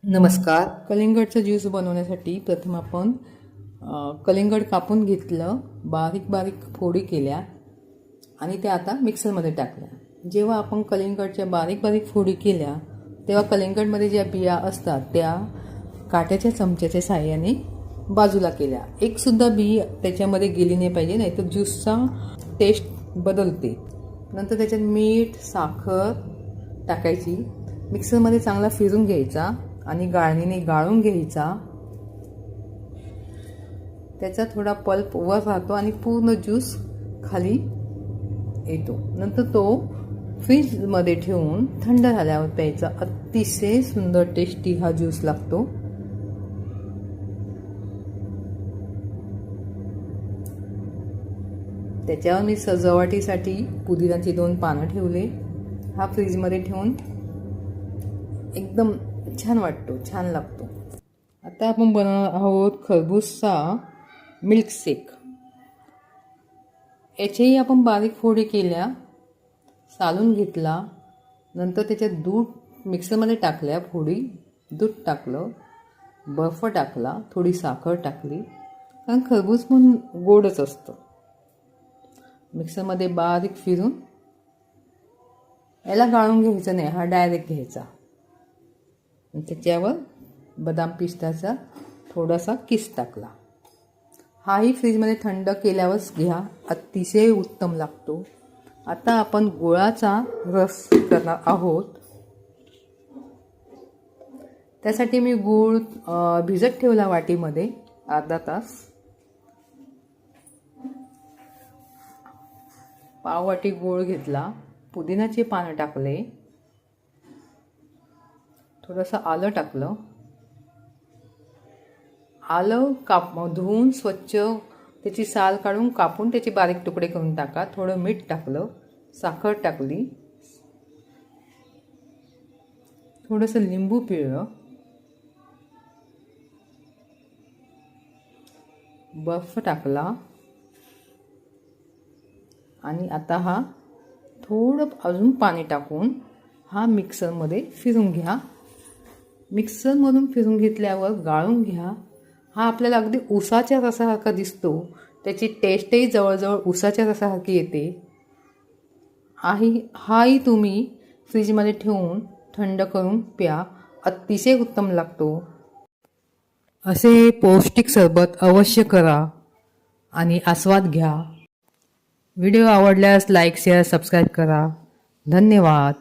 नमस्कार. कलिंगडचा ज्यूस बनवण्यासाठी प्रथम आपण कलिंगड कापून घेतलं, बारीक बारीक फोडी केल्या आणि त्या आता मिक्सरमध्ये टाकल्या. जेव्हा आपण कलिंगडच्या बारीक बारीक फोडी केल्या तेव्हा कलिंगडमध्ये ज्या बिया असतात त्या काट्याच्या चमच्याच्या साहाय्याने बाजूला केल्या. एकसुद्धा बी त्याच्यामध्ये गेली नाही पाहिजे, नाही तर ज्यूसचा टेस्ट बदलते. नंतर त्याच्यात मीठ, साखर टाकायची, मिक्सरमध्ये चांगला फिरून घ्यायचा आणि गाळणीने गाळून घ्यायचा. त्याचा थोडा पल्प वर राहतो आणि पूर्ण ज्यूस खाली येतो. नंतर तो फ्रीजमध्ये ठेवून थंड झाल्यावर प्यायचा. अतिशय सुंदर टेस्टी हा ज्यूस लागतो. त्याच्यावर मी सजावटीसाठी पुदिन्याची 2 पानं ठेवले. हा फ्रीजमध्ये ठेवून एकदम छान वाटतो, छान लागतो. आता आपण बनवणार आहोत खरबूजचा मिल्कशेक. याच्याही आपण बारीक फोडी केल्या, सालून घेतला. नंतर त्याच्यात दूध मिक्सरमध्ये टाकल्या, फोडी दूध टाकलं, बर्फ टाकला, थोडी साखर टाकली, कारण खरबूज पण गोडच असतं. मिक्सरमध्ये बारीक फिरून याला गाळून घ्यायचं नाही, हा डायरेक्ट घ्यायचा. त्याच्यावर बदाम पिस्ताचा थोडासा किस टाकला. हाही फ्रीजमध्ये थंड केल्यावरच घ्या, अतिशय उत्तम लागतो. आता आपण गुळाचा रस करणार आहोत. त्यासाठी मी गूळ भिजत ठेवला वाटीमध्ये अर्धा तास. पाववाटी गूळ घेतला, पुदिन्याची पानं टाकले, थोडंसं आलं टाकलं. आलं धुवून स्वच्छ त्याची साल काढून कापून त्याचे बारीक तुकडे करून टाका. थोडं मीठ टाकलं, साखर टाकली, थोडंसं लिंबू पिळलं, बर्फ टाकला आणि आता हा थोडं अजून पाणी टाकून हा मिक्सरमध्ये फिरून घ्या. मिक्सरमधून फिरून घेतल्यावर गाळून घ्या. हा आपल्याला अगदी उसाच्या रसासारखा दिसतो, त्याची टेस्टही जवळजवळ उसाच्या रसासारखी येते. हाही तुम्ही फ्रीजमध्ये ठेवून थंड करून प्या, अतिशय उत्तम लागतो. असे पौष्टिक सरबत अवश्य करा आणि आस्वाद घ्या. व्हिडिओ आवडल्यास लाईक, शेअर, सबस्क्राईब करा. धन्यवाद.